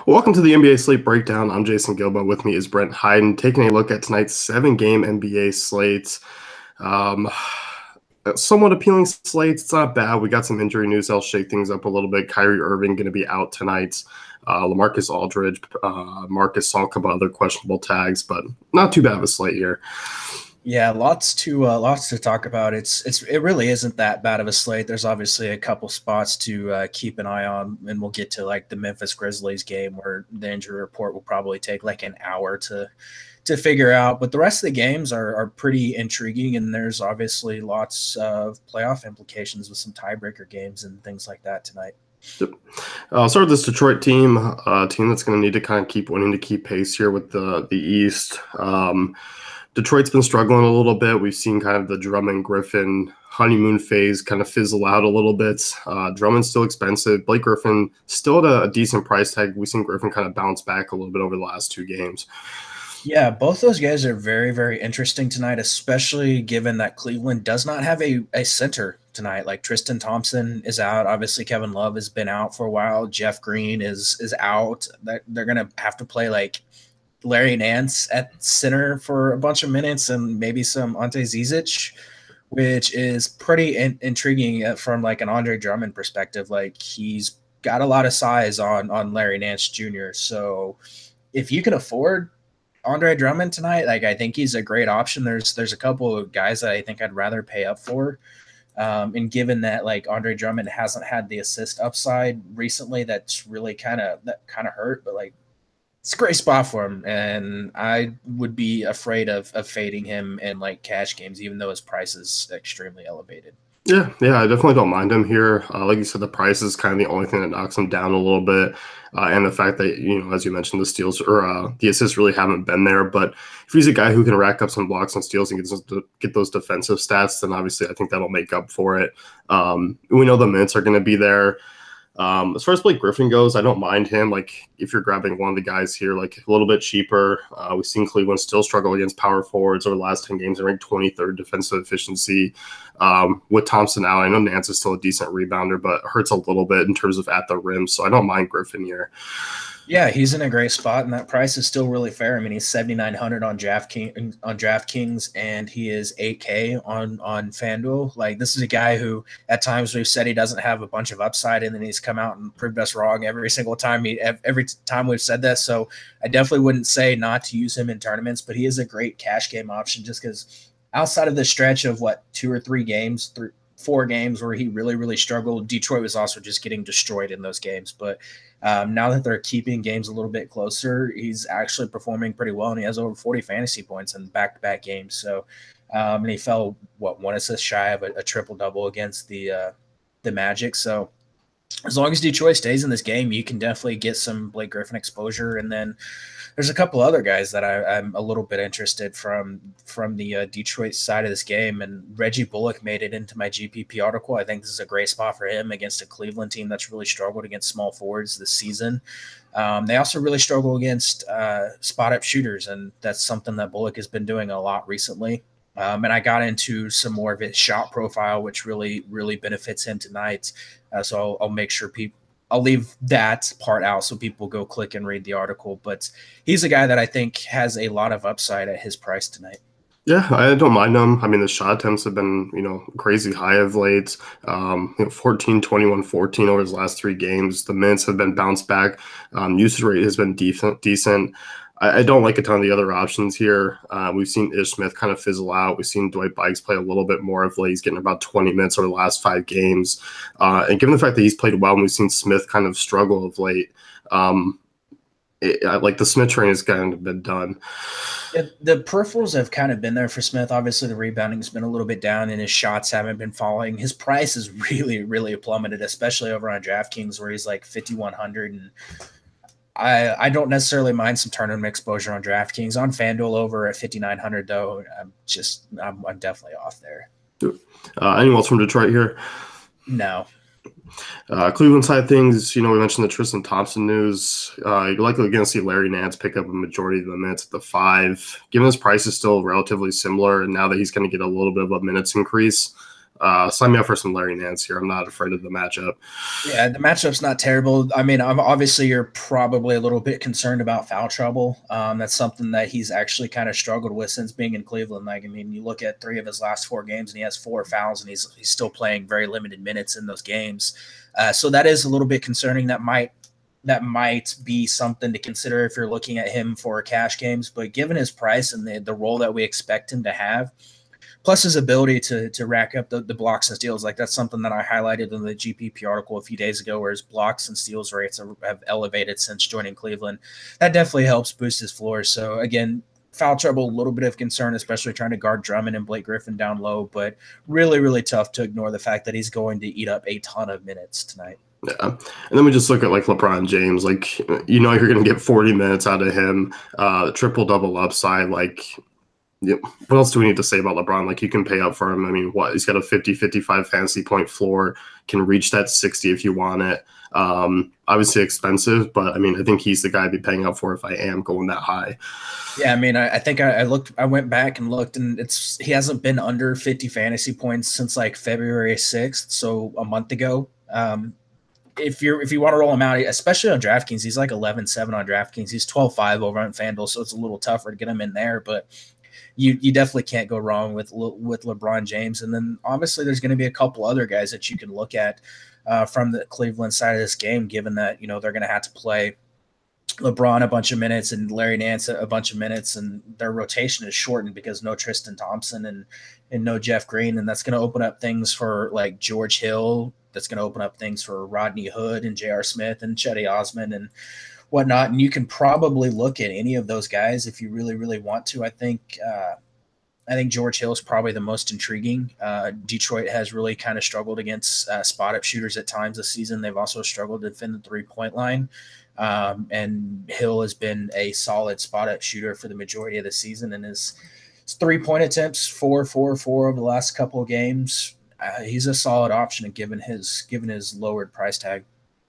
Welcome to the NBA Slate Breakdown. I'm Jason Gilbo. With me is Brent Hyden, taking a look at tonight's 7-game NBA slate. Um, Somewhat appealing slate. It's not bad. We got some injury news. I'll shake things up a little bit. Kyrie Irving going to be out tonight. LaMarcus Aldridge, Marcus Gasol, a couple other questionable tags, but not too bad of a slate here. Yeah, lots to talk about. It really isn't that bad of a slate. There's obviously a couple spots to keep an eye on, and we'll get to like the Memphis Grizzlies game where the injury report will probably take like an hour to figure out. But the rest of the games are pretty intriguing, and there's obviously lots of playoff implications with some tiebreaker games and things like that tonight. Yep. I'll start with this Detroit team, a team that's going to need to kind of keep winning to keep pace here with the East. Detroit's been struggling a little bit. We've seen kind of the Drummond Griffin honeymoon phase kind of fizzle out a little bit. Drummond's still expensive. Blake Griffin still at a decent price tag. We've seen Griffin kind of bounce back a little bit over the last two games. Yeah, both those guys are very, very interesting tonight, especially given that Cleveland does not have a center tonight. Like Tristan Thompson is out. Obviously, Kevin Love has been out for a while. Jeff Green is out. They're going to have to play like Larry Nance at center for a bunch of minutes and maybe some Ante Zizic, which is pretty intriguing from like an Andre Drummond perspective. Like he's got a lot of size on Larry Nance Jr. So if you can afford Andre Drummond tonight, like I think he's a great option. There's a couple of guys that I think I'd rather pay up for. And given that like Andre Drummond hasn't had the assist upside recently, that's really kind of hurt. But like it's a great spot for him, and I would be afraid of fading him in like cash games, even though his price is extremely elevated. Yeah, I definitely don't mind him here. Like you said, the price is kind of the only thing that knocks him down a little bit, and the fact that as you mentioned, the steals or the assists really haven't been there. But if he's a guy who can rack up some blocks and steals and get those defensive stats, then obviously I think that'll make up for it. We know the minutes are going to be there. As far as Blake Griffin goes, I don't mind him. Like if you're grabbing one of the guys here, like a little bit cheaper, we've seen Cleveland still struggle against power forwards over the last 10 games. They're ranked 23rd defensive efficiency. With Thompson out, I know Nance is still a decent rebounder, but hurts a little bit in terms of at the rim. So I don't mind Griffin here. Yeah, he's in a great spot, and that price is still really fair. I mean, he's $7,900 on DraftKings, and he is $8K on FanDuel. Like, this is a guy who, at times, we've said he doesn't have a bunch of upside, and then he's come out and proved us wrong every single time. Every time we've said that, so I definitely wouldn't say not to use him in tournaments, but he is a great cash game option just because outside of the stretch of 2 or 3 games, 4 games where he really, really struggled. Detroit was also just getting destroyed in those games, but now that they're keeping games a little bit closer, he's actually performing pretty well, and he has over 40 fantasy points in back-to-back games. So, and he fell one assist shy of a triple-double against the Magic. So, as long as Detroit stays in this game, you can definitely get some Blake Griffin exposure. And then there's a couple other guys that I'm a little bit interested from the Detroit side of this game. And Reggie Bullock made it into my GPP article. I think this is a great spot for him against a Cleveland team that's really struggled against small forwards this season. They also really struggle against spot-up shooters, and that's something that Bullock has been doing a lot recently. And I got into some more of his shot profile, which really, really benefits him tonight. So I'll make sure I'll leave that part out so people go click and read the article. But he's a guy that I think has a lot of upside at his price tonight. Yeah, I don't mind him. I mean, the shot attempts have been, crazy high of late. 14, 21, 14 over his last 3 games. The minutes have been bounced back. Usage rate has been decent. I don't like a ton of the other options here. We've seen Ish Smith kind of fizzle out. We've seen Dwight Bikes play a little bit more of late. He's getting about 20 minutes over the last 5 games. And given the fact that he's played well and we've seen Smith kind of struggle of late, like the Smith train has kind of been done. Yeah, the peripherals have kind of been there for Smith. Obviously, the rebounding has been a little bit down, and his shots haven't been falling. His price is really, really plummeted, especially over on DraftKings, where he's like 5,100. And I don't necessarily mind some tournament exposure on DraftKings. On FanDuel over at 5,900, though, I'm definitely off there. Anyone else from Detroit here? No. Cleveland side things, we mentioned the Tristan Thompson news. You're likely going to see Larry Nance pick up a majority of the minutes at the 5. Given his price is still relatively similar, and now that he's going to get a little bit of a minutes increase, Sign me up for some Larry Nance here. I'm not afraid of the matchup. Yeah, the matchup's not terrible. I mean, obviously you're probably a little bit concerned about foul trouble. That's something that he's actually kind of struggled with since being in Cleveland. Like, I mean, you look at 3 of his last 4 games, and he has 4 fouls, and he's still playing very limited minutes in those games. So that is a little bit concerning. That might be something to consider if you're looking at him for cash games. But given his price and the role that we expect him to have, plus his ability to rack up the blocks and steals, like that's something that I highlighted in the GPP article a few days ago, where his blocks and steals rates have elevated since joining Cleveland. That definitely helps boost his floor. So again, foul trouble, a little bit of concern, especially trying to guard Drummond and Blake Griffin down low, but really, really tough to ignore the fact that he's going to eat up a ton of minutes tonight. Yeah. And then we just look at like LeBron James, like, you know, you're going to get 40 minutes out of him, triple double upside. Like, yep. What else do we need to say about LeBron? Like, you can pay up for him. I mean, what? He's got a 50, 55 fantasy point floor, can reach that 60 if you want it. Obviously expensive, but I mean, I think he's the guy I'd be paying up for if I am going that high. Yeah, I mean, I think I went back and looked, and he hasn't been under 50 fantasy points since like February 6th, so a month ago. If you want to roll him out, especially on DraftKings, he's like 11-7 on DraftKings. He's 12-5 over on FanDuel, so it's a little tougher to get him in there, but you definitely can't go wrong with LeBron James. And then obviously there's going to be a couple other guys that you can look at from the Cleveland side of this game, given that, you know, they're going to have to play LeBron a bunch of minutes and Larry Nance a bunch of minutes, and their rotation is shortened because no Tristan Thompson and no Jeff Green. And that's going to open up things for like George Hill. That's going to open up things for Rodney Hood and J.R. Smith and Chetty Osman and whatnot. And you can probably look at any of those guys if you really, really want to. I think George Hill is probably the most intriguing. Detroit has really kind of struggled against spot up shooters at times this season. They've also struggled to defend the 3-point line. And Hill has been a solid spot up shooter for the majority of the season, and his 3-point attempts 4-4-4 over the last couple of games. He's a solid option given his lowered price tag.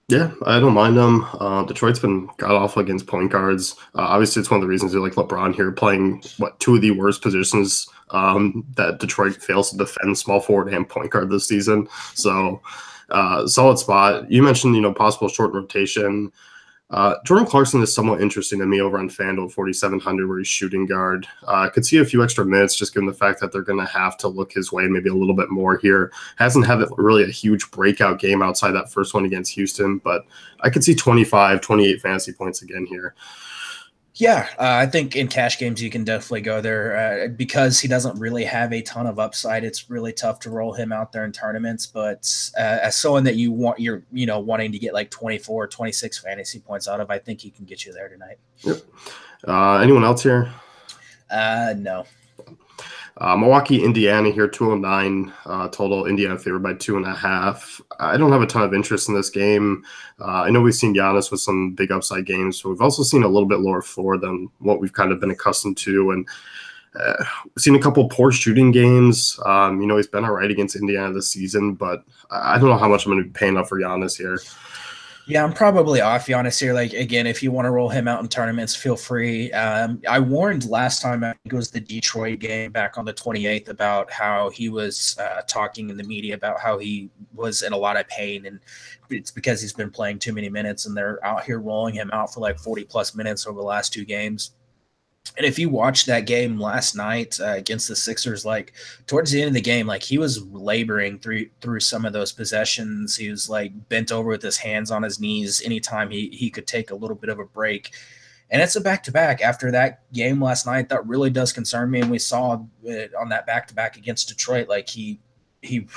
Yeah, I don't mind him. Detroit's been god awful against point guards. Obviously, it's one of the reasons you like LeBron here, playing 2 of the worst positions that Detroit fails to defend, small forward and point guard this season. So, solid spot. You mentioned, you know, possible short rotation. Jordan Clarkson is somewhat interesting to me over on FanDuel 4,700, where he's shooting guard. I could see a few extra minutes just given the fact that they're going to have to look his way maybe a little bit more here. Hasn't had really a huge breakout game outside that first one against Houston, but I could see 25, 28 fantasy points again here. Yeah, I think in cash games you can definitely go there because he doesn't really have a ton of upside. It's really tough to roll him out there in tournaments, but as someone that you're wanting to get like 24, 26 fantasy points out of, I think he can get you there tonight. Yep. Anyone else here? No. Milwaukee, Indiana here, 209 total. Indiana favored by 2.5. I don't have a ton of interest in this game. I know we've seen Giannis with some big upside games, but we've also seen a little bit lower floor than what we've kind of been accustomed to. And we've seen a couple poor shooting games. You know, he's been all right against Indiana this season, but I don't know how much I'm going to be paying up for Giannis here. Yeah, I'm probably off Giannis here. Like, again, if you want to roll him out in tournaments, feel free. I warned last time, I think it was the Detroit game back on the 28th, about how he was talking in the media about how he was in a lot of pain, and it's because he's been playing too many minutes, and they're out here rolling him out for like 40-plus minutes over the last 2 games. And if you watched that game last night against the Sixers, like towards the end of the game, like he was laboring through some of those possessions. He was like bent over with his hands on his knees anytime he could take a little bit of a break. And it's a back-to-back after that game last night. That really does concern me. And we saw it on that back-to-back against Detroit. Like he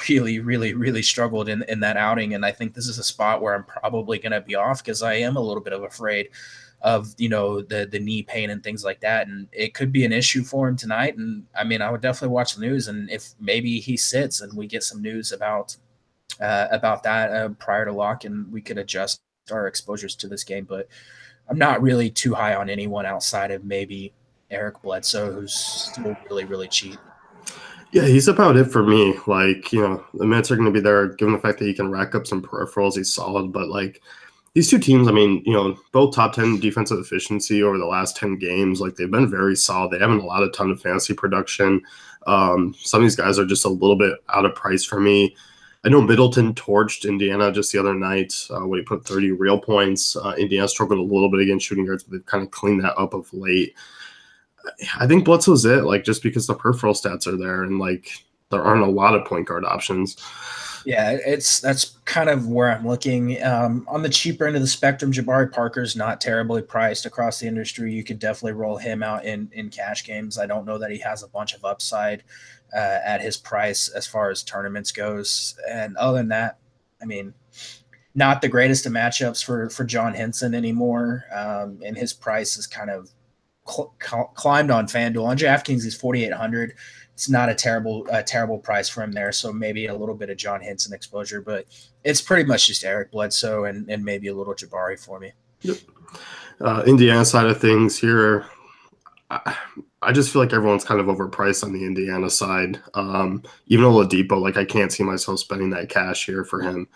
really, really, really struggled in that outing. And I think this is a spot where I'm probably going to be off because I am a little bit of afraid of, you know, the knee pain and things like that. And it could be an issue for him tonight. And I mean, I would definitely watch the news. And if maybe he sits and we get some news about that prior to lock, and we could adjust our exposures to this game. But I'm not really too high on anyone outside of maybe Eric Bledsoe, who's still really, really cheap. Yeah, he's about it for me. Like, you know, the minutes are going to be there given the fact that he can rack up some peripherals. He's solid, but like, these two teams, I mean, both top 10 defensive efficiency over the last 10 games. Like they've been very solid. They haven't allowed a ton of fantasy production. Some of these guys are just a little bit out of price for me. I know Middleton torched Indiana just the other night when he put 30 real points. Indiana struggled a little bit against shooting guards, but they've kind of cleaned that up of late. I think Bledsoe's it, like just because the peripheral stats are there and like there aren't a lot of point guard options. Yeah, that's kind of where I'm looking. On the cheaper end of the spectrum, Jabari Parker's not terribly priced across the industry. You could definitely roll him out in cash games. I don't know that he has a bunch of upside at his price as far as tournaments goes. And other than that, I mean, not the greatest of matchups for John Henson anymore. And his price is kind of climbed on FanDuel. On DraftKings, he's 4,800. It's not a terrible price for him there. So maybe a little bit of John Henson exposure, but it's pretty much just Eric Bledsoe and maybe a little Jabari for me. Yep. Indiana side of things here, I just feel like everyone's kind of overpriced on the Indiana side. Even Oladipo, like I can't see myself spending that cash here for him.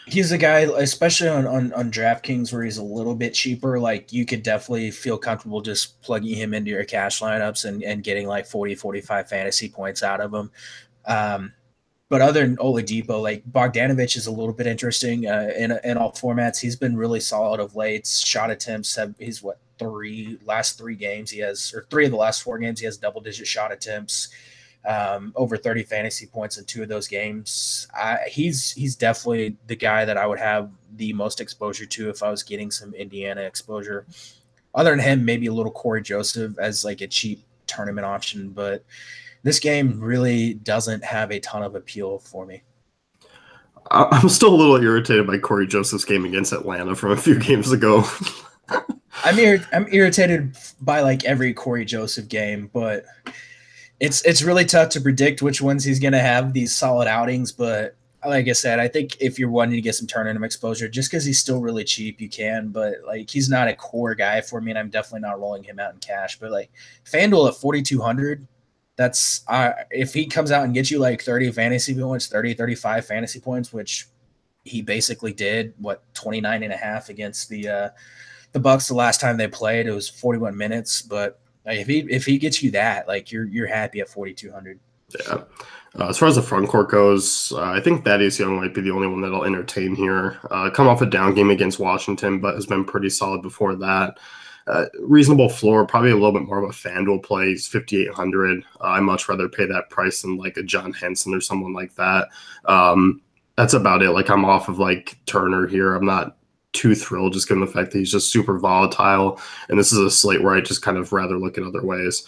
He's a guy, especially on DraftKings, where he's a little bit cheaper. Like you could definitely feel comfortable just plugging him into your cash lineups and getting like 40, 45 fantasy points out of him. But other than Oladipo, like Bogdanovich is a little bit interesting in all formats. He's been really solid of late. Shot attempts he's last 3 games he has, or 3 of the last 4 games he has double-digit shot attempts. Over 30 fantasy points in 2 of those games. He's definitely the guy that I would have the most exposure to if I was getting some Indiana exposure. Other than him, maybe a little Corey Joseph as like a cheap tournament option, but this game really doesn't have a ton of appeal for me. I'm still a little irritated by Corey Joseph's game against Atlanta from a few games ago. I'm irritated by like every Corey Joseph game, but it's really tough to predict which ones he's going to have these solid outings. But like I said, I think if you're wanting to get some tournament exposure, just because he's still really cheap, you can. But like he's not a core guy for me, and I'm definitely not rolling him out in cash. But like FanDuel at 4,200, that's if he comes out and gets you like 30 fantasy points, 30, 35 fantasy points, which he basically did, 29 and a half against the Bucks the last time they played. It was 41 minutes, but if he gets you that, like you're happy at 4,200. Yeah. As far as the front court goes, I think Thaddeus Young might be the only one that I'll entertain here. Come off a down game against Washington, but has been pretty solid before that. Reasonable floor, probably a little bit more of a FanDuel play. He's 5,800. I'd much rather pay that price than like a John Henson or someone like that. That's about it. Like I'm off of like Turner here. I'm not too thrilled just given the fact that he's just super volatile. And this is a slate where I just kind of rather look at other ways.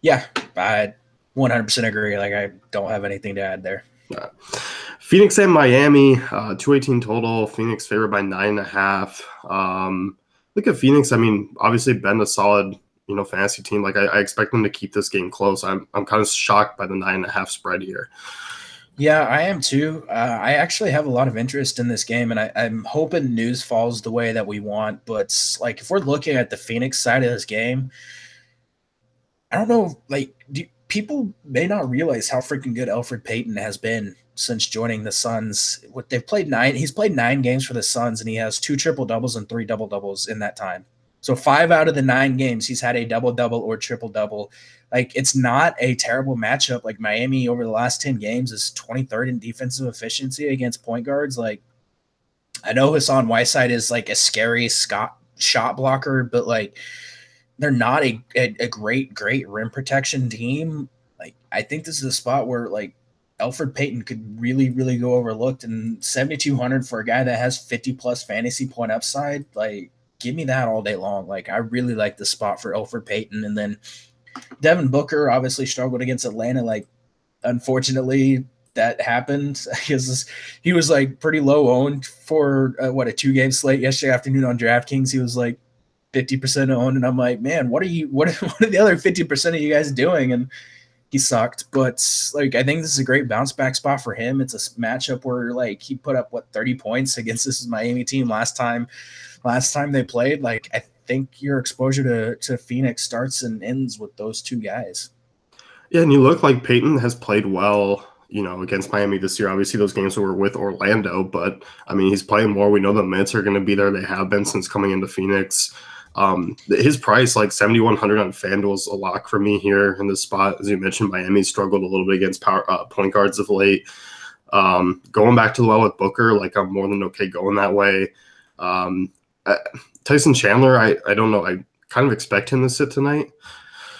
Yeah, I 100% agree. Like I don't have anything to add there. Phoenix and Miami, 218 total. Phoenix favored by 9.5. Look at Phoenix. I mean, obviously been a solid, fantasy team. Like I expect them to keep this game close. I'm kind of shocked by the 9.5 spread here. Yeah, I am too. I actually have a lot of interest in this game, and I'm hoping news falls the way that we want. But like, if we're looking at the Phoenix side of this game, I don't know. Like, people may not realize how freaking good Elfrid Payton has been since joining the Suns. He's played 9 games for the Suns, and he has 2 triple-doubles and 3 double-doubles in that time. So 5 out of the 9 games, he's had a double-double or triple-double. Like, it's not a terrible matchup. Like, Miami over the last 10 games is 23rd in defensive efficiency against point guards. Like, I know Hassan Whiteside is like a scary shot blocker, but like, they're not a great rim protection team. Like, I think this is a spot where like Elfrid Payton could really, really go overlooked, and 7,200 for a guy that has 50 plus fantasy point upside. Like, give me that all day long. Like, I really like the spot for Elfrid Payton. And then Devin Booker obviously struggled against Atlanta. Like, unfortunately, that happened because he was like pretty low owned for a 2-game slate yesterday afternoon on DraftKings. He was like 50% owned, and I'm like, man, what are the other 50% of you guys doing? And he sucked. But like, I think this is a great bounce back spot for him. It's a matchup where like he put up 30 points against this Miami team last time they played. Like, I think your exposure to Phoenix starts and ends with those 2 guys. Yeah, and you look like Peyton has played well, against Miami this year. Obviously, those games were with Orlando, but I mean, he's playing more. We know the minutes are going to be there. They have been since coming into Phoenix. His price, like 7,100 on FanDuel, is a lock for me here in this spot. As you mentioned, Miami struggled a little bit against point guards of late. Going back to the well with Booker, like I'm more than okay going that way. Tyson Chandler, I don't know. I kind of expect him to sit tonight.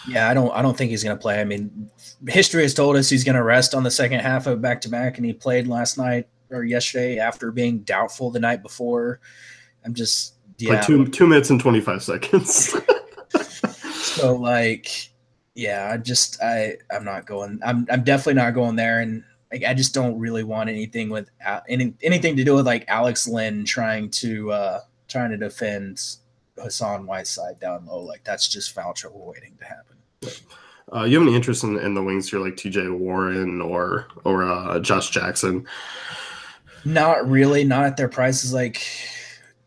Yeah, I don't think he's going to play. I mean, history has told us he's going to rest on the second half of back-to-back, and he played last night or yesterday after being doubtful the night before. I'm just like 2 minutes and 25 seconds. So like, yeah, I'm not going. I'm definitely not going there, and like I just don't really want anything with anything to do with like Alex Len trying to defend Hassan Whiteside down low. Like that's just foul trouble waiting to happen. You have any interest in the wings here, like TJ Warren or Josh Jackson? Not really. Not at their prices. Like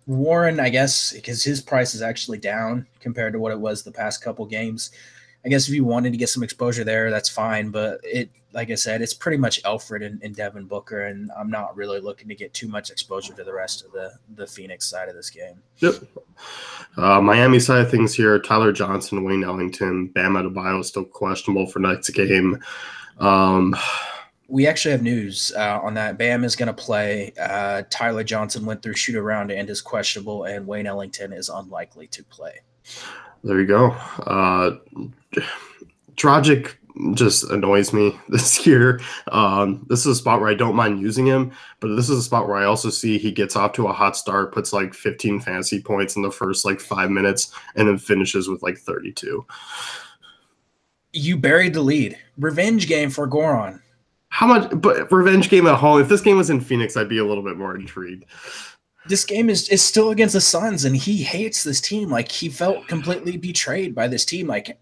Warren, I guess, because his price is actually down compared to what it was the past couple games. I guess if you wanted to get some exposure there, that's fine. But like I said, it's pretty much Alfred and Devin Booker, and I'm not really looking to get too much exposure to the rest of the Phoenix side of this game. Yep. Miami side of things here, Tyler Johnson, Wayne Ellington, Bam Adebayo is still questionable for next game. We actually have news on that. Bam is going to play. Tyler Johnson went through shoot around and is questionable, and Wayne Ellington is unlikely to play. There you go. Dragic just annoys me this year. This is a spot where I don't mind using him, but this is a spot where I also see he gets off to a hot start, puts like 15 fantasy points in the first like 5 minutes, and then finishes with like 32. You buried the lead. Revenge game for Goran. How much? But revenge game at home. If this game was in Phoenix, I'd be a little bit more intrigued. This game is still against the Suns, and he hates this team. Like he felt completely betrayed by this team. Like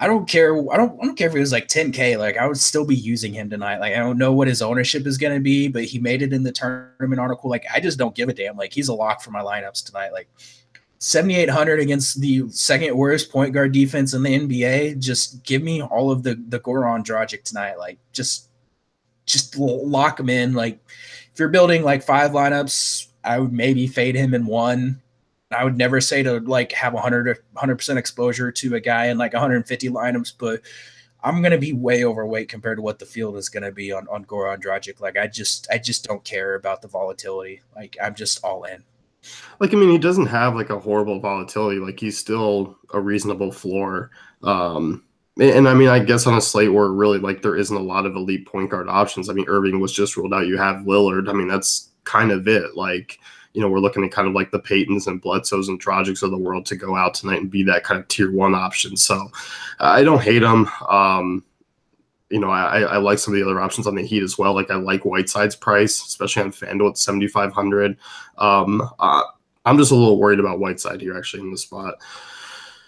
I don't care. I don't care if it was like 10K. Like I would still be using him tonight. Like I don't know what his ownership is going to be, but he made it in the tournament article. Like I just don't give a damn. Like he's a lock for my lineups tonight. Like 7,800 against the second worst point guard defense in the NBA. Just give me all of the Goran Dragic tonight. Like just lock him in. Like if you're building like 5 lineups, I would maybe fade him in one. I would never say to like have 100% exposure to a guy in like 150 lineups, but I'm going to be way overweight compared to what the field is going to be on Goran Dragic. Like I just don't care about the volatility. Like I'm just all in. Like, I mean, he doesn't have like a horrible volatility. Like he's still a reasonable floor. And I mean, I guess on a slate where really like there isn't a lot of elite point guard options. I mean, Irving was just ruled out. You have Lillard. I mean, that's kind of it. Like, we're looking at kind of like the Paytons and Bledsoes and Dragics of the world to go out tonight and be that kind of tier 1 option. So I don't hate them. I like some of the other options on the Heat as well. Like I like Whiteside's price, especially on FanDuel at 7,500. I'm just a little worried about Whiteside here actually in the spot.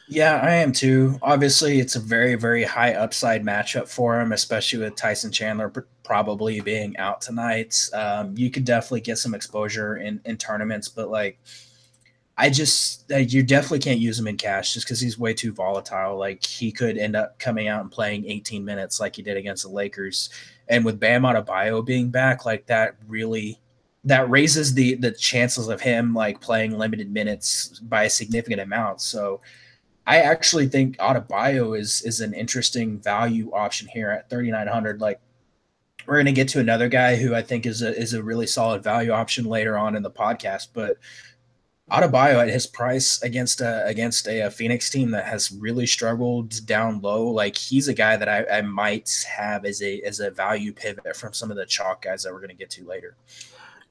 Yeah, I am too. Obviously, it's a very, very high upside matchup for him, especially with Tyson Chandler probably being out tonight. You could definitely get some exposure in tournaments, but like, you definitely can't use him in cash just because he's way too volatile. Like he could end up coming out and playing 18 minutes like he did against the Lakers. And with Bam Adebayo being back, like that raises the chances of him like playing limited minutes by a significant amount. So I actually think Adebayo is an interesting value option here at 3,900. Like we're going to get to another guy who I think is a really solid value option later on in the podcast, but Adebayo at his price against a Phoenix team that has really struggled down low, like he's a guy that I might have as a value pivot from some of the chalk guys that we're going to get to later.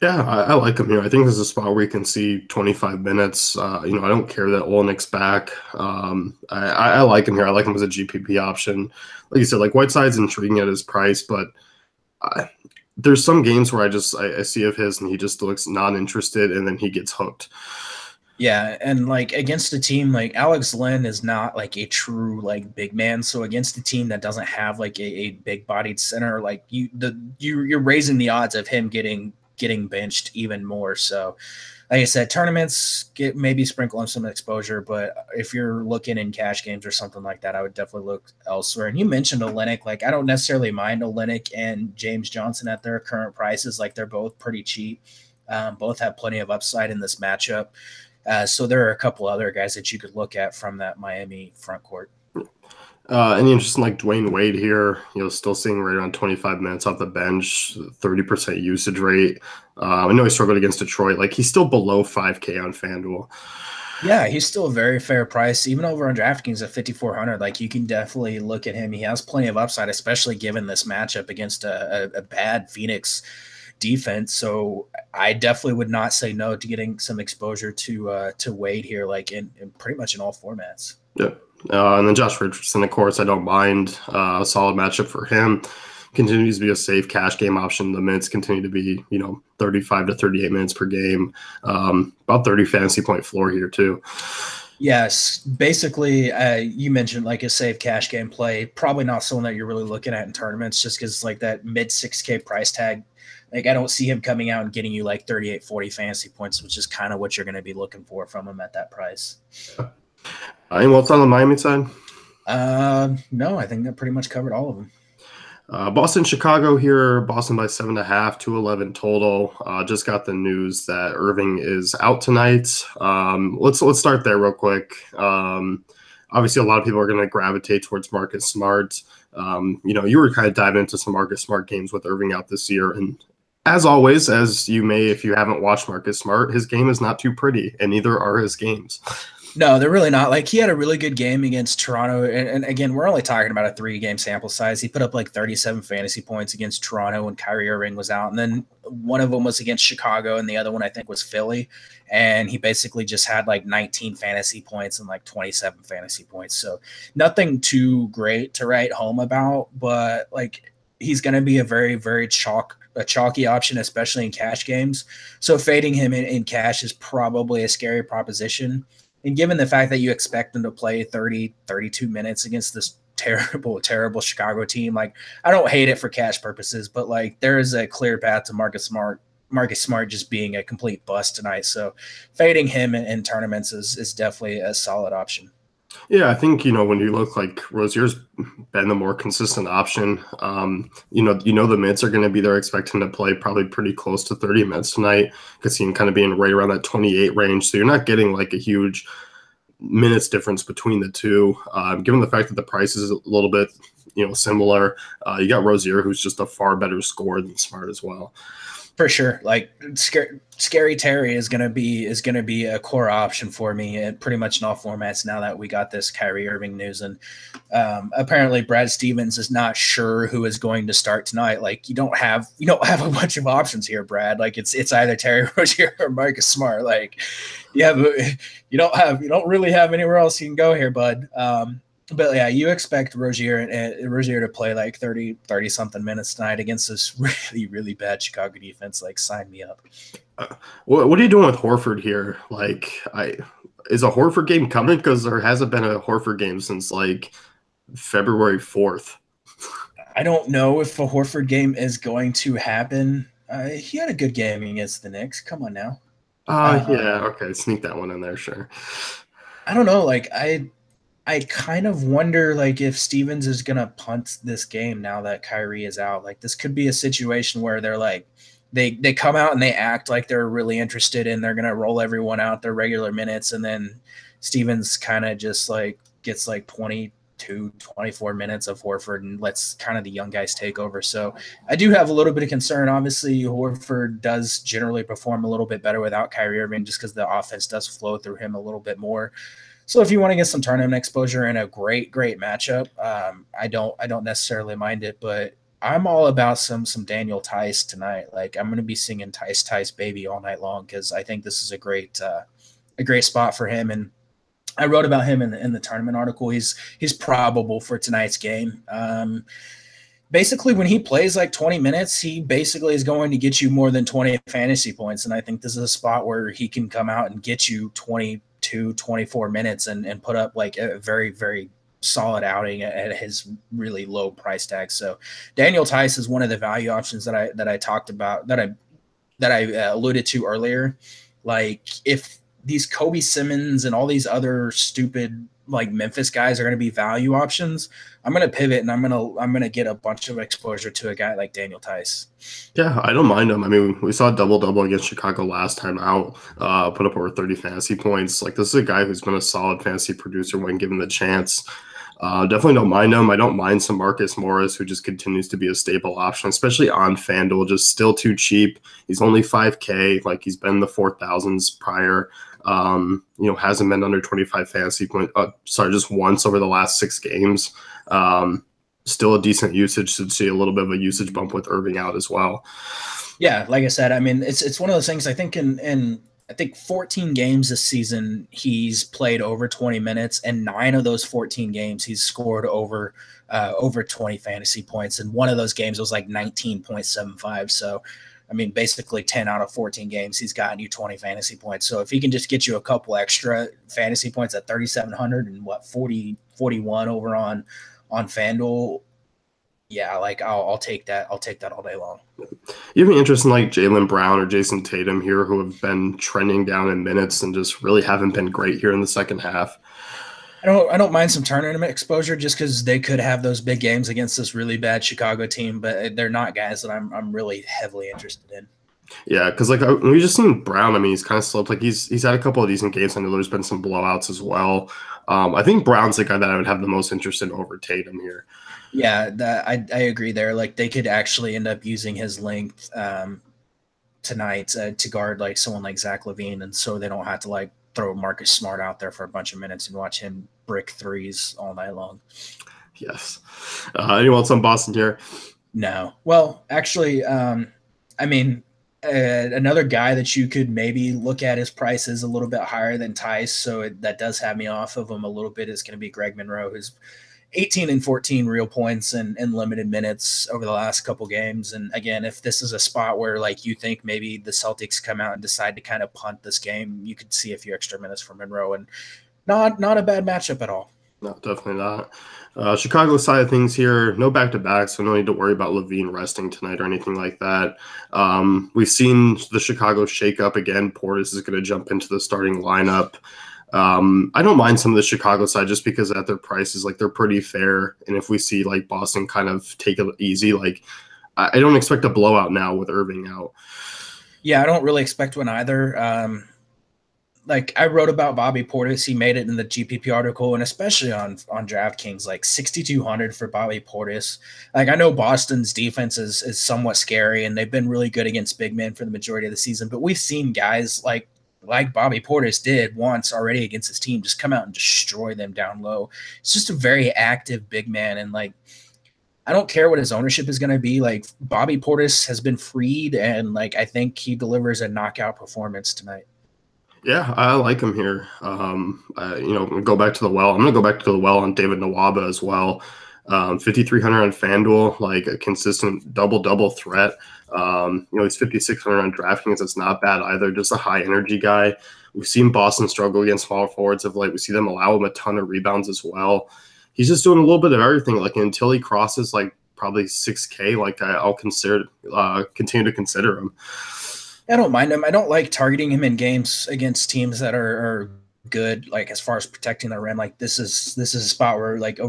Yeah, I like him here. I think this is a spot where you can see 25 minutes. I don't care that Olynyk's back. I like him here. I like him as a GPP option. Like you said, like Whiteside's intriguing at his price, but there's some games where I see of his and he just looks not interested, and then he gets hooked. Yeah, and like against a team like Alex Len is not like a true like big man. So against a team that doesn't have like a big bodied center, like you're raising the odds of him getting getting benched even more. So, like I said, tournaments maybe sprinkle in some exposure, but if you're looking in cash games or something like that, I would definitely look elsewhere. And you mentioned Olynyk. Like, I don't necessarily mind Olynyk and James Johnson at their current prices. Like, they're both pretty cheap. Both have plenty of upside in this matchup. So there are a couple other guys that you could look at from that Miami front court. Any interest in like Dwayne Wade here? Still seeing right around 25 minutes off the bench, 30% usage rate. I know he struggled against Detroit. Like he's still below 5K on FanDuel. Yeah, he's still a very fair price, even over on DraftKings at 5,400. Like you can definitely look at him. He has plenty of upside, especially given this matchup against a bad Phoenix defense. So I definitely would not say no to getting some exposure to Wade here, like in pretty much in all formats. Yeah. And then Josh Richardson, of course, I don't mind. A solid matchup for him. Continues to be a safe cash game option. The minutes continue to be, 35 to 38 minutes per game. About 30 fantasy point floor here, too. Yes, basically, you mentioned like a safe cash game play. Probably not someone that you're really looking at in tournaments just because like that mid 6K price tag. Like I don't see him coming out and getting you like 38, 40 fantasy points, which is kind of what you're going to be looking for from him at that price. And what's on the Miami side? No, I think that pretty much covered all of them. Boston, Chicago here. Boston by 7.5, 211 total. Just got the news that Irving is out tonight. Let's start there real quick. Obviously, a lot of people are going to gravitate towards Marcus Smart. You were kind of diving into some Marcus Smart games with Irving out this year, and as always, as you may if you haven't watched Marcus Smart, his game is not too pretty, and neither are his games. No, they're really not. Like he had a really good game against Toronto, and again, we're only talking about a 3-game sample size. He put up like 37 fantasy points against Toronto when Kyrie Irving was out, and then one of them was against Chicago, and the other one I think was Philly, and he basically just had like 19 fantasy points and like 27 fantasy points. So nothing too great to write home about, but like he's going to be a very, very chalky option, especially in cash games. So fading him in cash is probably a scary proposition. And given the fact that you expect them to play 30, 32 minutes against this terrible, terrible Chicago team, like I don't hate it for cash purposes, but like there is a clear path to Marcus Smart just being a complete bust tonight. So fading him in tournaments is definitely a solid option. Yeah, I think, when you look like Rozier's been the more consistent option. The minutes are going to be there, expecting to play probably pretty close to 30 minutes tonight. Could see him kind of being right around that 28 range. So you're not getting like a huge minutes difference between the two. Given the fact that the price is a little bit, similar, you got Rozier, who's just a far better scorer than Smart as well. For sure. Like Scary Terry is gonna be a core option for me and pretty much in all formats now that we got this Kyrie Irving news. And apparently Brad Stevens is not sure who is going to start tonight. Like you don't have a bunch of options here, Brad. Like it's either Terry Rozier or Marcus Smart. Like you don't really have anywhere else you can go here, bud. But yeah, you expect Rozier to play like 30 something minutes tonight against this really, really bad Chicago defense. Like, sign me up. What are you doing with Horford here? Like, is a Horford game coming? Because there hasn't been a Horford game since like February 4th. I don't know if a Horford game is going to happen. He had a good game against the Knicks. Come on now. Yeah, okay, sneak that one in there, sure. I don't know. Like, I kind of wonder like if Stevens is gonna punt this game now that Kyrie is out. Like this could be a situation where they're like they come out and they act like they're really interested and they're gonna roll everyone out their regular minutes, and then Stevens kind of just like gets like 22, 24 minutes of Horford and lets kind of the young guys take over. So I do have a little bit of concern. Obviously, Horford does generally perform a little bit better without Kyrie Irving just because the offense does flow through him a little bit more. So if you want to get some tournament exposure in a great matchup, I don't necessarily mind it, but I'm all about some Daniel Tice tonight. Like I'm going to be singing Tice baby all night long because I think this is a great spot for him. And I wrote about him in the tournament article. He's probable for tonight's game. Basically, when he plays like 20 minutes, he basically is going to get you more than 20 fantasy points. And I think this is a spot where he can come out and get you 22, 24 minutes and put up like a very, very solid outing at his really low price tag. So Daniel Tice is one of the value options that I talked about, that that I alluded to earlier. Like if these Kobe Simmons and all these other stupid like Memphis guys are going to be value options, I'm going to pivot and I'm going to get a bunch of exposure to a guy like Daniel Tice. Yeah, I don't mind him. I mean, we saw a double-double against Chicago last time out, put up over 30 fantasy points. Like, this is a guy who's been a solid fantasy producer when given the chance. Definitely don't mind him. I don't mind some Marcus Morris, who just continues to be a stable option, especially on FanDuel, just still too cheap. He's only 5K. Like, he's been in the 4,000s prior. Hasn't been under 25 fantasy points. Just once over the last 6 games. Still a decent usage. Should see a little bit of a usage bump with Irving out as well. Yeah, like I said, I mean, it's one of those things. I think in 14 games this season, he's played over 20 minutes, and 9 of those 14 games he's scored over 20 fantasy points. And one of those games was like 19.75. So, I mean, basically 10 out of 14 games he's gotten you 20 fantasy points. So if he can just get you a couple extra fantasy points at 3,700 and 41 over on FanDuel, yeah, like I'll take that. I'll take that all day long. You have any interest in like Jaylen Brown or Jason Tatum here, who have been trending down in minutes and just really haven't been great here in the second half? I don't mind some tournament exposure just because they could have those big games against this really bad Chicago team, but they're not guys that I'm really heavily interested in. Yeah, because like we just seen Brown. I mean, he's kind of slipped. Like he's had a couple of decent games. I know there's been some blowouts as well. I think Brown's the guy that I would have the most interest in over Tatum here. Yeah, I agree there. Like they could actually end up using his length tonight to guard like someone like Zach LaVine, and so they don't have to like throw Marcus Smart out there for a bunch of minutes and watch him brick threes all night long. Yes. Anyone else on Boston here? No. Well, actually, I mean, another guy that you could maybe look at his price is a little bit higher than Tice, so that does have me off of him a little bit, is going to be Greg Monroe, who's 18 and 14 real points and limited minutes over the last couple games. And again, if this is a spot where like you think maybe the Celtics come out and decide to kind of punt this game, you could see a few extra minutes from Monroe, and not a bad matchup at all. No, definitely not. Chicago side of things here, no back-to-back, so no need to worry about LaVine resting tonight or anything like that. We've seen the Chicago shake up again. Portis is going to jump into the starting lineup. I don't mind some of the Chicago side just because at their prices, like they're pretty fair. And if we see like Boston kind of take it easy, like I don't expect a blowout now with Irving out. Yeah, I don't really expect one either. Like I wrote about Bobby Portis, he made it in the GPP article, and especially on DraftKings, like 6,200 for Bobby Portis. Like I know Boston's defense is somewhat scary, and they've been really good against big men for the majority of the season. But we've seen guys like Bobby Portis did once already against his team just come out and destroy them down low. It's just a very active big man, and like I don't care what his ownership is going to be. Like Bobby Portis has been freed, and like I think he delivers a knockout performance tonight. Yeah, I like him here. Go back to the well. I'm going to go back to the well on David Nwaba as well. 5,300 on FanDuel, like a consistent double threat. He's 5,600 on DraftKings. That's not bad either. Just a high energy guy. We've seen Boston struggle against small forwards of late. We see them allow him a ton of rebounds as well. He's just doing a little bit of everything. Like until he crosses like probably 6K, like I'll continue to consider him. I don't mind him. I don't like targeting him in games against teams that are good, like as far as protecting the rim. Like this is a spot where like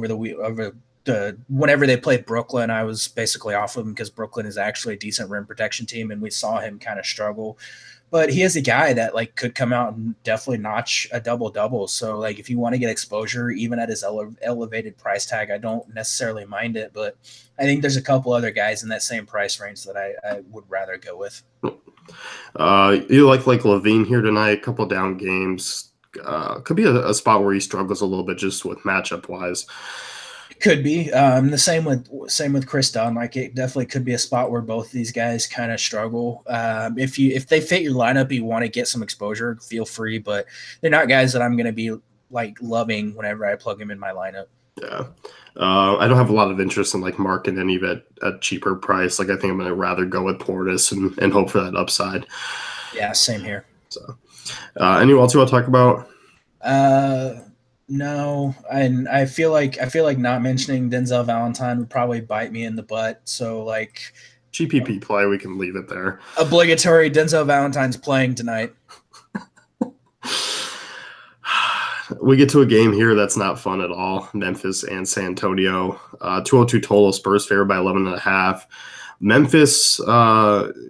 whenever they played Brooklyn, I was basically off of him because Brooklyn is actually a decent rim protection team, and we saw him kind of struggle. But he is a guy that like could come out and definitely notch a double-double. So like if you want to get exposure, even at his elevated price tag, I don't necessarily mind it. But I think there's a couple other guys in that same price range that I would rather go with. You like LaVine here tonight, a couple down games. Could be a spot where he struggles a little bit just with matchup wise. Could be the same with Chris Dunn. Like it definitely could be a spot where both these guys kind of struggle. If they fit your lineup, you want to get some exposure, feel free. But they're not guys that I'm going to be like loving whenever I plug them in my lineup. Yeah. I don't have a lot of interest in like marking any of it at cheaper price. Like I think I'm going to rather go with Portis and hope for that upside. Yeah, same here. So, anyone else you want to talk about? No, and I feel like not mentioning Denzel Valentine would probably bite me in the butt. So like GPP play, we can leave it there. Obligatory Denzel Valentine's playing tonight. We get to a game here that's not fun at all. Memphis and San Antonio. 202 total. Spurs favored by 11.5. Memphis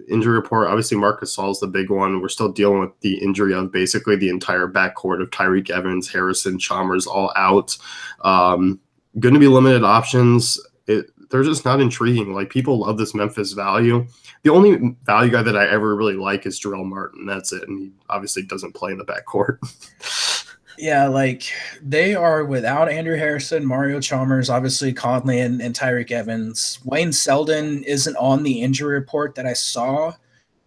injury report. Obviously, Marc Gasol's the big one. We're still dealing with the injury of basically the entire backcourt of Tyreek Evans, Harrison, Chalmers all out. Going to be limited options. They're just not intriguing. Like, people love this Memphis value. The only value guy that I ever really like is Jarrell Martin. That's it. And he obviously doesn't play in the backcourt. Yeah, like they are without Andrew Harrison, Mario Chalmers, obviously Conley and Tyreek Evans. Wayne Selden isn't on the injury report that I saw,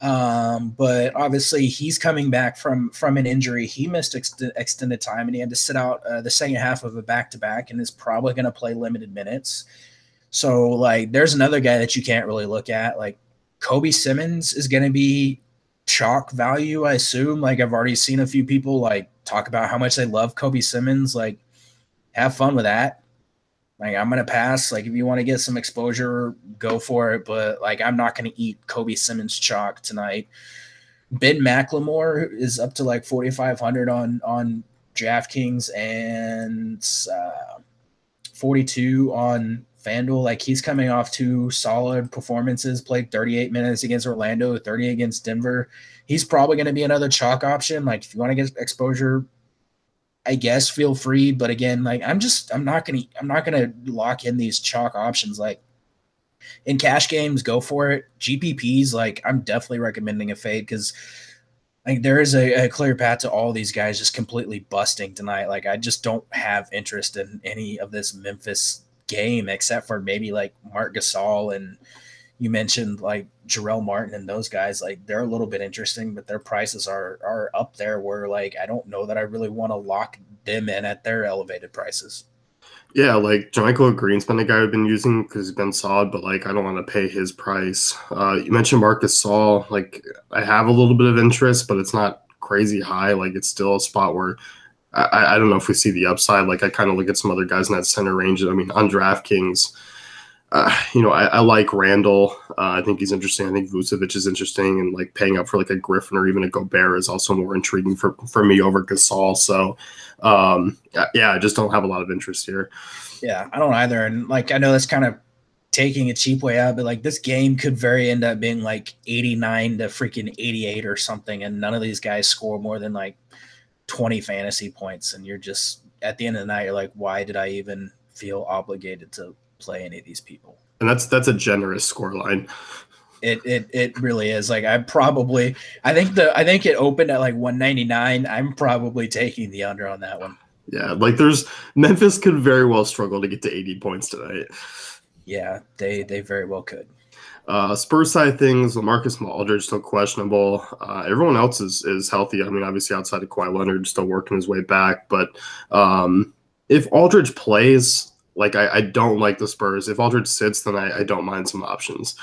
but obviously he's coming back from an injury. He missed extended time and he had to sit out the second half of a back-to-back and is probably going to play limited minutes. So, like, there's another guy that you can't really look at. Like, Kobe Simmons is going to be chalk value, I assume. Like, I've already seen a few people, like, talk about how much they love Kobe Simmons. Like, have fun with that. Like, I'm going to pass. Like, if you want to get some exposure, go for it. But, like, I'm not going to eat Kobe Simmons chalk tonight. Ben McLemore is up to, like, 4,500 on DraftKings and 42 on FanDuel. Like, he's coming off 2 solid performances, played 38 minutes against Orlando, 30 against Denver. He's probably going to be another chalk option. Like, if you want to get exposure, I guess feel free. But again, like, I'm not going to lock in these chalk options. Like, in cash games, go for it. GPPs, like, I'm definitely recommending a fade because, like, there is a clear path to all these guys just completely busting tonight. Like, I just don't have interest in any of this Memphis game except for maybe like Marc Gasol, and you mentioned like Jarrell Martin and those guys. Like, they're a little bit interesting, but their prices are up there where, like, I don't know that I really want to lock them in at their elevated prices. Yeah, like JaMychal Green's been a guy I've been using because he's been solid, but like I don't want to pay his price. You mentioned Marc Gasol. Like, I have a little bit of interest, but it's not crazy high. Like, it's still a spot where I don't know if we see the upside. Like, I kind of look at some other guys in that center range. I mean, on DraftKings, I like Randall. I think he's interesting. I think Vucevic is interesting, and like paying up for like a Griffin or even a Gobert is also more intriguing for me over Gasol. So, yeah, I just don't have a lot of interest here. Yeah, I don't either. And like, I know that's kind of taking a cheap way out, but like this game could very end up being like 89 to freaking 88 or something, and none of these guys score more than like 20 fantasy points, and you're just at the end of the night, you're like, why did I even feel obligated to play any of these people? And that's a generous scoreline. It really is. Like, I think it opened at like 199. I'm probably taking the under on that one. Yeah, like Memphis could very well struggle to get to 80 points tonight. Yeah, they very well could. Spurs side things, LaMarcus Aldridge still questionable. Everyone else is healthy. I mean, obviously outside of Kawhi Leonard, still working his way back. But if Aldridge plays, like I don't like the Spurs. If Aldridge sits, then I don't mind some options.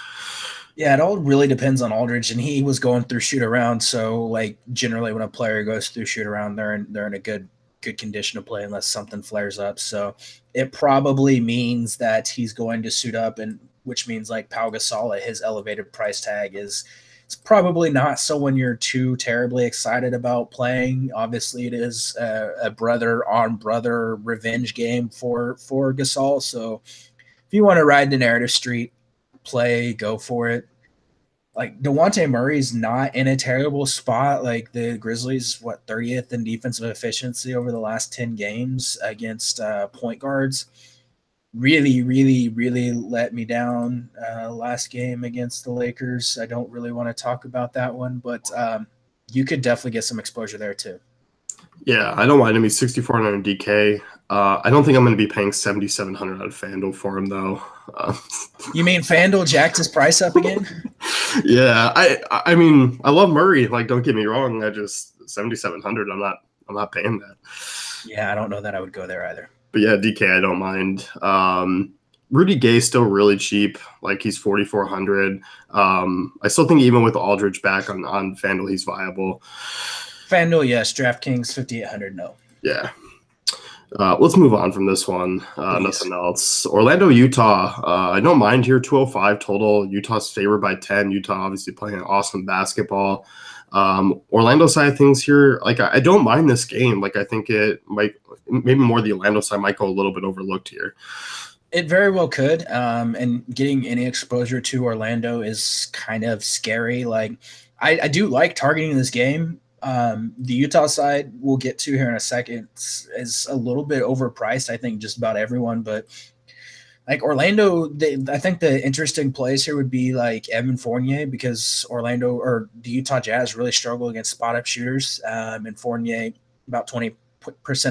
Yeah, it all really depends on Aldridge, and he was going through shoot around. So, like, generally when a player goes through shoot around, they're in a good condition to play unless something flares up. So it probably means that he's going to suit up, and which means like Pau Gasol at his elevated price tag it's probably not someone you're too terribly excited about playing. Obviously, it is a brother on brother revenge game for Gasol. So if you want to ride the narrative street, go for it. Like, DeJounte Murray's not in a terrible spot. Like, the Grizzlies, 30th in defensive efficiency over the last 10 games against point guards. Really, really, really let me down last game against the Lakers. I don't really want to talk about that one, but you could definitely get some exposure there too. Yeah, I don't mind him. He's 6,400 DK. I don't think I'm going to be paying 7,700 on FanDuel for him, though. You mean FanDuel jacked his price up again? Yeah, I mean, I love Murray. Like, don't get me wrong. I just 7,700. I'm not paying that. Yeah, I don't know that I would go there either. But yeah, DK, I don't mind. Rudy Gay's still really cheap. Like, he's 4,400. I still think even with Aldridge back on FanDuel, he's viable. FanDuel, yes. DraftKings, 5,800, no. Yeah. Let's move on from this one. Please. Nothing else. Orlando, Utah. I don't mind here. 205 total. Utah's favored by 10. Utah obviously playing awesome basketball. Orlando side of things here, like I don't mind this game. Like I think it might maybe more the Orlando side might go a little bit overlooked here. It very well could. And getting any exposure to Orlando is kind of scary. Like, I do like targeting this game. The Utah side we'll get to here in a second is a little bit overpriced, I think, just about everyone. But like Orlando, I think the interesting plays here would be like Evan Fournier because Orlando or the Utah Jazz really struggle against spot up shooters. And Fournier, about 20%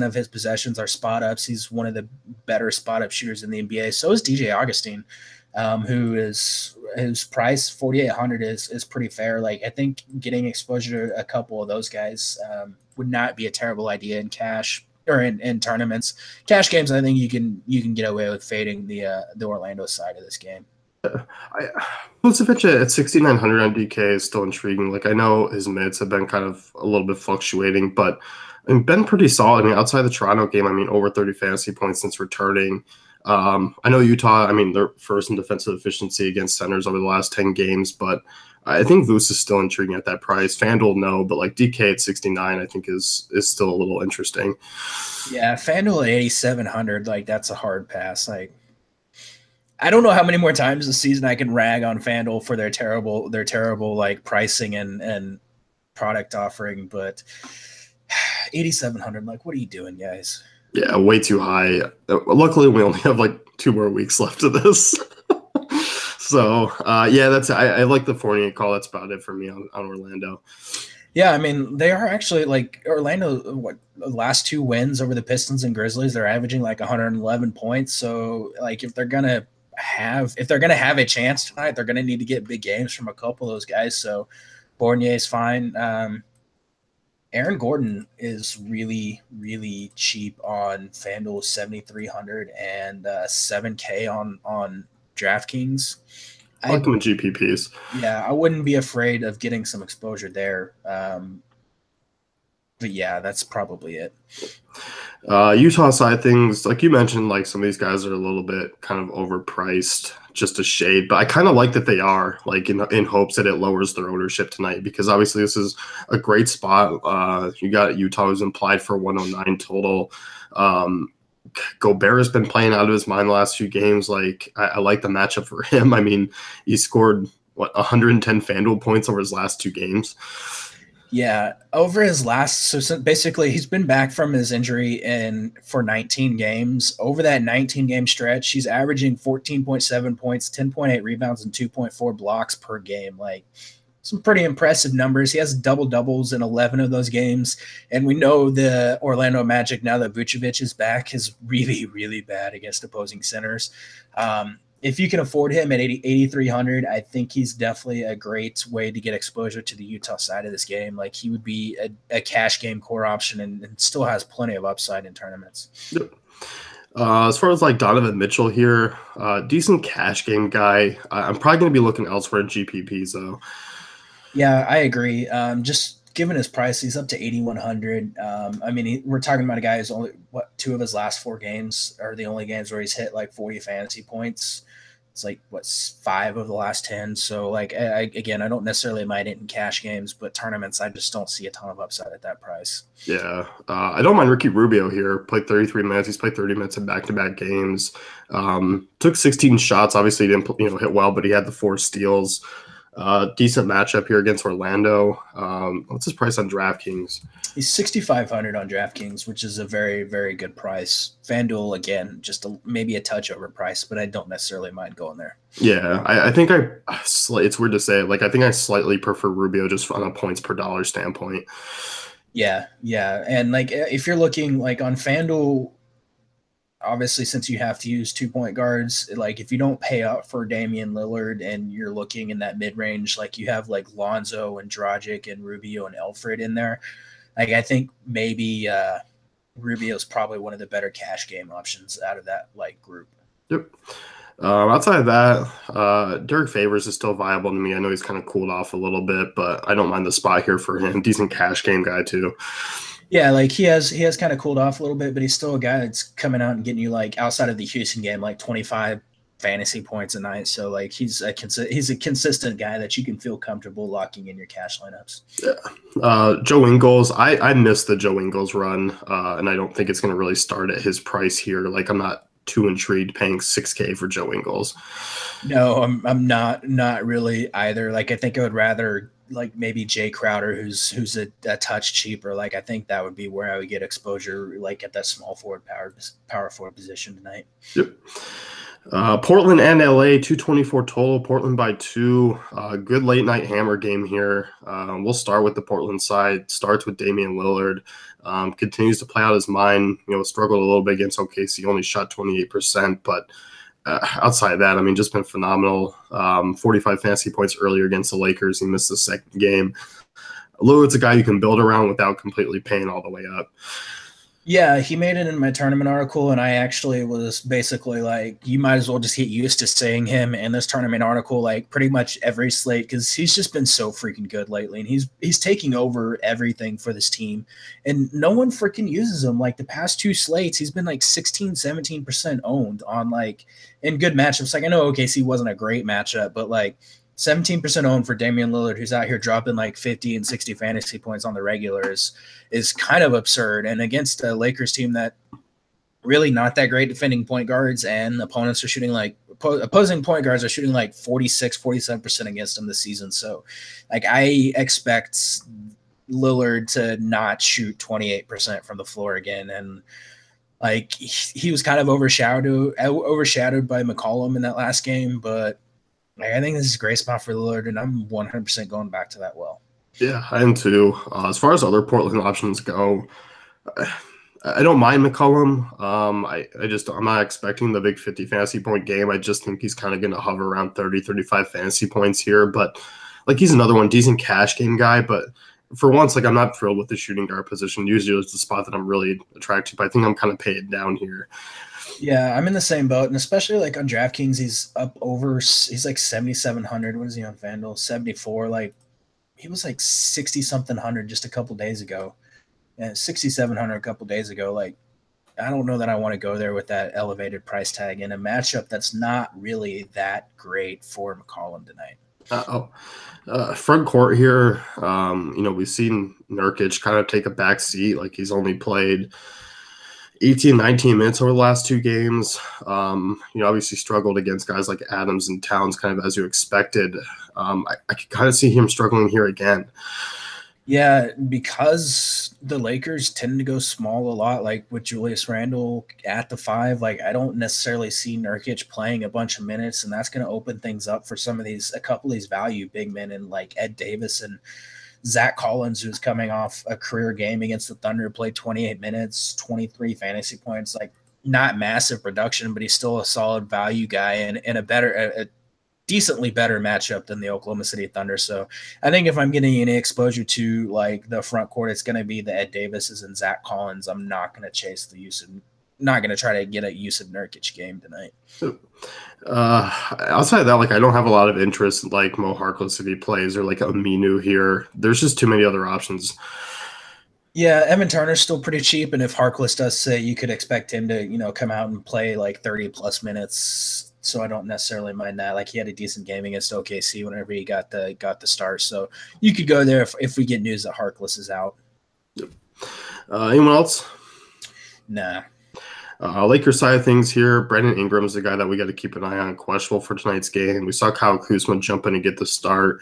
of his possessions are spot ups. He's one of the better spot up shooters in the NBA. So is DJ Augustine, who is his price 4,800 is pretty fair. Like I think getting exposure to a couple of those guys would not be a terrible idea in cash or in tournaments. Cash games, I think you can get away with fading the Orlando side of this game. Vucevic at 6,900 on DK is still intriguing. Like I know his minutes have been kind of a little bit fluctuating, but I mean, been pretty solid. I mean, outside the Toronto game, I mean, over 30 fantasy points since returning. I know Utah, I mean, they're first in defensive efficiency against centers over the last 10 games, but I think Vuce is still intriguing at that price. FanDuel, no, but like DK at 69, I think is still a little interesting. Yeah, FanDuel at 8,700, like that's a hard pass. Like I don't know how many more times this season I can rag on FanDuel for their terrible like pricing and product offering, but 8,700, like what are you doing, guys? Yeah, way too high. Luckily, we only have like 2 more weeks left of this. So, yeah, I like the Fournier call. That's about it for me on Orlando. Yeah, I mean, they are actually like Orlando, what last 2 wins over the Pistons and Grizzlies, they're averaging like 111 points. So, like if they're going to have a chance tonight, they're going to need to get big games from a couple of those guys. So, Fournier is fine. Aaron Gordon is really, really cheap on FanDuel, 7,300 and 7K on DraftKings. I like them in GPPs. Yeah, I wouldn't be afraid of getting some exposure there. But yeah, that's probably it. Utah side things, like you mentioned, like some of these guys are a little bit kind of overpriced, just a shade. But I kind of like that they are, like in hopes that it lowers their ownership tonight, because obviously this is a great spot. You got Utah who's implied for 109 total. Gobert has been playing out of his mind the last few games. Like I like the matchup for him. I mean, he scored 110 FanDuel points over his last 2 games. Yeah, over his last, so basically he's been back from his injury for 19 games. Over that 19 game stretch, he's averaging 14.7 points, 10.8 rebounds, and 2.4 blocks per game. Like some pretty impressive numbers. He has double doubles in 11 of those games. And we know the Orlando Magic, now that Vucevic is back, is really, really bad against opposing centers. If you can afford him at 8,300, I think he's definitely a great way to get exposure to the Utah side of this game. Like he would be a cash game core option and still has plenty of upside in tournaments. Yep. As far as like Donovan Mitchell here, decent cash game guy. I'm probably going to be looking elsewhere in GPPs though. Yeah, I agree. Just given his price, he's up to 8,100. I mean, we're talking about a guy who's only 2 of his last 4 games are the only games where he's hit like 40 fantasy points. It's like 5 of the last 10. So like again, I don't necessarily mind it in cash games, but tournaments, I just don't see a ton of upside at that price. Yeah, I don't mind Ricky Rubio here. Played 33 minutes. He's played 30 minutes in back-to-back games. Took 16 shots. Obviously, he didn't hit well, but he had the 4 steals. Decent matchup here against Orlando. What's his price on DraftKings? He's 6,500 on DraftKings, which is a very, very good price. FanDuel, again, just maybe a touch overpriced, but I don't necessarily mind going there. Yeah, I think it's weird to say. Like, I think I slightly prefer Rubio just on a points per dollar standpoint. Yeah. And like, if you're looking like on FanDuel, obviously, since you have to use 2-point guards, like if you don't pay up for Damian Lillard and you're looking in that mid-range, like you have like Lonzo and Dragic and Rubio and Elfrid in there. Like I think maybe Rubio is probably one of the better cash game options out of that like group. Yep. Outside of that, Derek Favors is still viable to me. I know he's kind of cooled off a little bit, but I don't mind the spot here for him. Decent cash game guy too. Yeah, like he has kind of cooled off a little bit, but he's still a guy that's coming out and getting you like outside of the Houston game, like 25 fantasy points a night. So like he's a consistent guy that you can feel comfortable locking in your cash lineups. Yeah. Joe Ingles, I missed the Joe Ingles run, and I don't think it's going to really start at his price here. Like I'm not too intrigued paying 6K for Joe Ingles. No, I'm not really either. Like I think I would rather like maybe Jay Crowder, who's a touch cheaper. Like I think that would be where I would get exposure, like at that small forward power forward position tonight. Yep. Portland and LA, 224 total. Portland by two. Good late night hammer game here. We'll start with the Portland side. Starts with Damian Lillard. Continues to play out his mind. Struggled a little bit against OKC. Only shot 28%, but outside of that, I mean, just been phenomenal. 45 fantasy points earlier against the Lakers. He missed the second game. Lillard's a guy you can build around without completely paying all the way up. Yeah, he made it in my tournament article, and I actually was basically like, you might as well just get used to saying him in this tournament article, like pretty much every slate, because he's just been so freaking good lately, and he's taking over everything for this team, and no one freaking uses him. Like the past two slates, he's been like 16, 17% owned on like in good matchups. Like I know OKC wasn't a great matchup, but like 17% owned for Damian Lillard, who's out here dropping like 50 and 60 fantasy points on the regulars, is kind of absurd. And against a Lakers team that really not that great defending point guards, and opponents are shooting like opposing point guards are shooting like 46, 47% against them this season. So like I expect Lillard to not shoot 28% from the floor again. And like he was kind of overshadowed by McCollum in that last game, but I think this is a great spot for Lillard, and I'm 100% going back to that well. Yeah, I am too. As far as other Portland options go, I don't mind McCollum. I'm not expecting the big 50 fantasy point game. I just think he's kind of going to hover around 30, 35 fantasy points here. But like he's another one, decent cash game guy. But for once, like I'm not thrilled with the shooting guard position. Usually it's the spot that I'm really attracted to. But I think I'm kind of paying down here. Yeah, I'm in the same boat, and especially like on DraftKings, he's like 7,700. What is he on FanDuel? 74. Like he was like 60 something hundred just a couple days ago, and 6,700 a couple days ago. Like I don't know that I want to go there with that elevated price tag in a matchup that's not really that great for McCollum tonight. Front court here. We've seen Nurkic kind of take a back seat. Like he's only played 18, 19 minutes over the last two games. Obviously struggled against guys like Adams and Towns, kind of as you expected. I could kind of see him struggling here again. Yeah, because the Lakers tend to go small a lot, like with Julius Randle at the five. Like I don't necessarily see Nurkic playing a bunch of minutes, and that's going to open things up for a couple of these value big men, and like Ed Davis and Zach Collins, who's coming off a career game against the Thunder, played 28 minutes, 23 fantasy points. Like not massive production, but he's still a solid value guy and a decently better matchup than the Oklahoma City Thunder. So I think if I'm getting any exposure to like the front court, it's going to be the Ed Davises and Zach Collins. I'm not going to chase the use of, not going to try to get a use of Nurkic game tonight. Outside of that, like I don't have a lot of interest in like Mo Harkless if he plays or like Aminu here. There's just too many other options. Yeah, Evan Turner's still pretty cheap, and if Harkless does say, you could expect him to come out and play like 30 plus minutes. So I don't necessarily mind that. Like he had a decent game against OKC whenever he got the start. So you could go there if we get news that Harkless is out. Yep. Anyone else? Nah. Lakers side of things here, Brandon Ingram is the guy that we got to keep an eye on, questionable for tonight's game. We saw Kyle Kuzma jump in and get the start.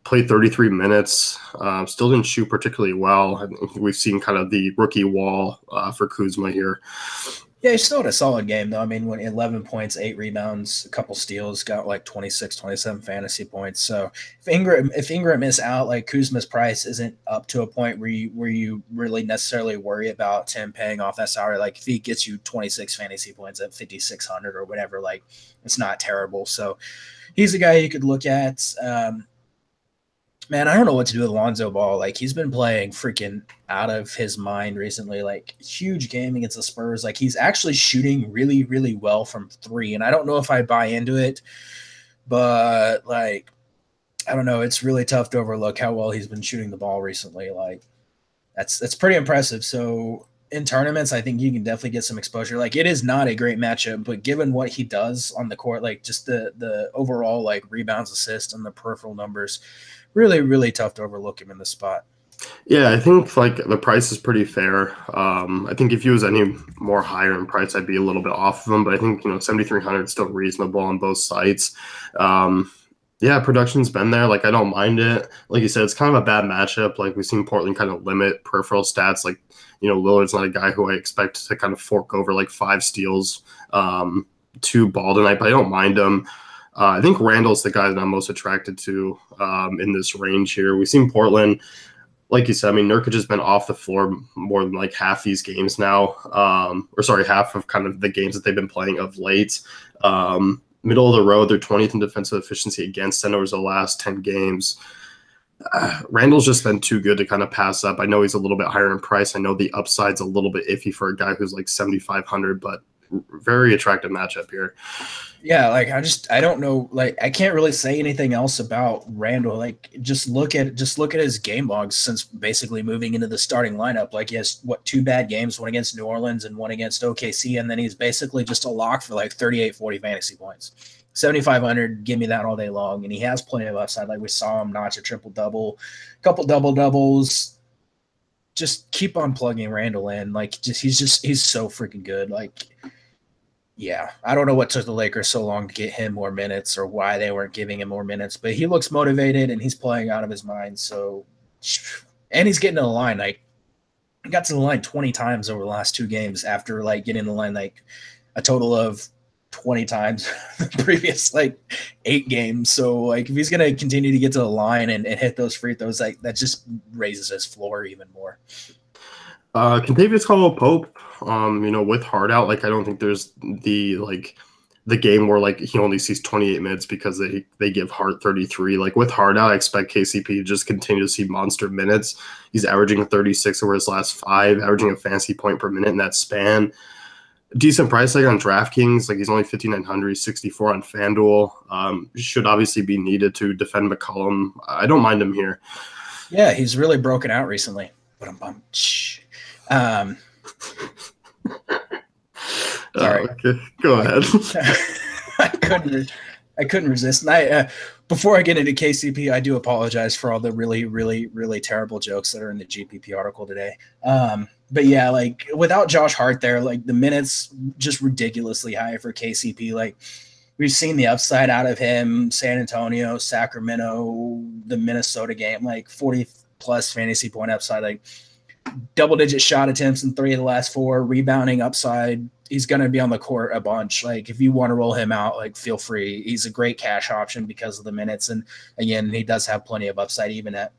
Played 33 minutes. Still didn't shoot particularly well. I think we've seen kind of the rookie wall for Kuzma here. Yeah, he still had a solid game, though. I mean, when 11 points, 8 rebounds, a couple steals, got like 26, 27 fantasy points. So if Ingram is out, like Kuzma's price isn't up to a point where you really necessarily worry about him paying off that salary. Like if he gets you 26 fantasy points at 5,600 or whatever, like it's not terrible. So he's a guy you could look at. Man, I don't know what to do with Lonzo Ball. Like he's been playing freaking out of his mind recently. Like huge game against the Spurs. Like he's actually shooting really, really well from three. And I don't know if I buy into it, but like I don't know. It's really tough to overlook how well he's been shooting the ball recently. Like That's pretty impressive. So in tournaments, I think you can definitely get some exposure. Like it is not a great matchup, but given what he does on the court, like just the overall like rebounds, assists, and the peripheral numbers, really really tough to overlook him in this spot. Yeah, I think like the price is pretty fair. I think if he was any more higher in price, I'd be a little bit off of him. But I think 7,300 is still reasonable on both sites. Um, yeah, production's been there. Like I don't mind it. Like you said, it's kind of a bad matchup. Like we've seen Portland kind of limit peripheral stats. Like Lillard's not a guy who I expect to kind of fork over like 5 steals to Ball tonight, but I don't mind him. I think Randall's the guy that I'm most attracted to in this range here. We've seen Portland, like you said, I mean, Nurkic has been off the floor more than like half these games now, or sorry, half of kind of the games that they've been playing of late. Middle of the road, they're 20th in defensive efficiency against them over the last 10 games. Randall's just been too good to kind of pass up. I know he's a little bit higher in price. I know the upside's a little bit iffy for a guy who's like 7,500, but very attractive matchup here. Yeah, like I don't know, like I can't really say anything else about Randall. Like just look at his game logs since basically moving into the starting lineup. Like he has 2 bad games, one against New Orleans and one against OKC, and then he's basically just a lock for like 38, 40 fantasy points. 7,500, give me that all day long. And he has plenty of upside. Like we saw him notch a triple-double, a couple double-doubles. Just keep on plugging Randall in. Like he's so freaking good. Like yeah, I don't know what took the Lakers so long to get him more minutes or why they weren't giving him more minutes, but he looks motivated and he's playing out of his mind. So, and he's getting to the line. Like, he got to the line 20 times over the last 2 games after like getting the line like a total of 20 times the previous like 8 games. So, like, if he's going to continue to get to the line and hit those free throws, like that just raises his floor even more. Contavious Caldwell-Pope, with Hard out, like I don't think there's the game where like he only sees 28 minutes because they give Hart 33. Like with Hard out, I expect KCP to just continue to see monster minutes. He's averaging 36 over his last 5, averaging a fantasy point per minute in that span. Decent price tag on DraftKings, like he's only 5,900, 64 on FanDuel. Should obviously be needed to defend McCollum. I don't mind him here. Yeah, he's really broken out recently. But I'm sorry. Okay. Go ahead. I couldn't resist. And before I get into KCP, I do apologize for all the really, really, really terrible jokes that are in the GPP article today. But yeah, like without Josh Hart there, like the minutes just ridiculously high for KCP. Like we've seen the upside out of him, San Antonio, Sacramento, the Minnesota game, like 40 plus fantasy point upside, like double-digit shot attempts in 3 of the last 4, rebounding upside. He's going to be on the court a bunch. Like if you want to roll him out, like feel free. He's a great cash option because of the minutes, and again, he does have plenty of upside even at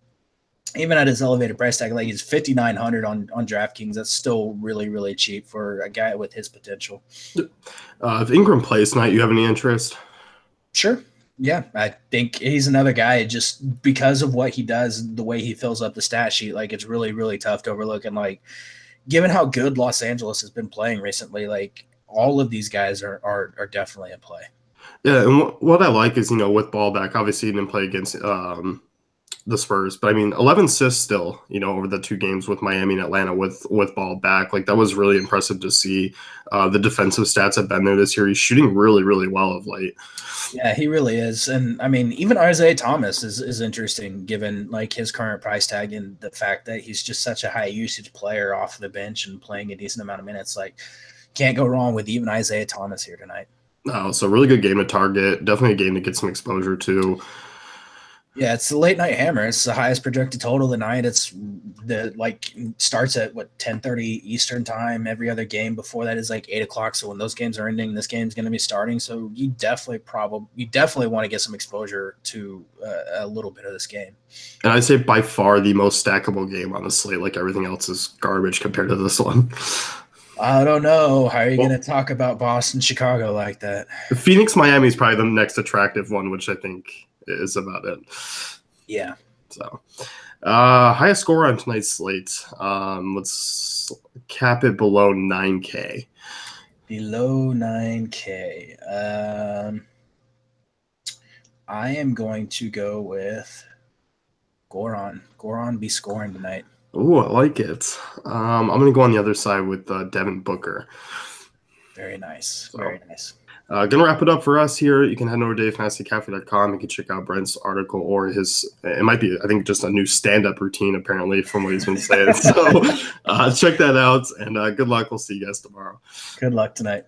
his elevated price tag. Like he's 5,900 on DraftKings. That's still really really cheap for a guy with his potential. If Ingram plays tonight, you have any interest? Sure. Yeah, I think he's another guy just because of what he does, the way he fills up the stat sheet. Like it's really, really tough to overlook. And like, given how good Los Angeles has been playing recently, like all of these guys are definitely in play. Yeah, and what I like is with Ball back, obviously he didn't play against the Spurs, but I mean 11 assists still, over the 2 games with Miami and Atlanta with Ball back. Like that was really impressive to see. The defensive stats have been there this year. He's shooting really, really well of late. Yeah, he really is. And I mean, even Isaiah Thomas is interesting given like his current price tag and the fact that he's just such a high usage player off the bench and playing a decent amount of minutes. Like can't go wrong with even Isaiah Thomas here tonight. No, so really good game to target. Definitely a game to get some exposure to. Yeah, it's the late night hammer. It's the highest projected total of the night. It's starts at 10:30 Eastern time. Every other game before that is like 8 o'clock. So when those games are ending, this game's going to be starting. So you definitely want to get some exposure to a little bit of this game. And I'd say by far the most stackable game on the slate. Like everything else is garbage compared to this one. I don't know. How are you going to talk about Boston, Chicago like that? Phoenix, Miami is probably the next attractive one, which I think is about it. Yeah. So, highest score on tonight's slate. Let's cap it below 9K. Below 9K. I am going to go with Goran. Goran be scoring tonight. Ooh, I like it. I'm going to go on the other side with Devin Booker. Very nice. So, Very nice. gonna wrap it up for us here. You can head over to DaveFantasyCafe.com. You can check out Brent's article or his. It might be, I think, just a new stand-up routine apparently from what he's been saying. So check that out, and good luck. We'll see you guys tomorrow. Good luck tonight.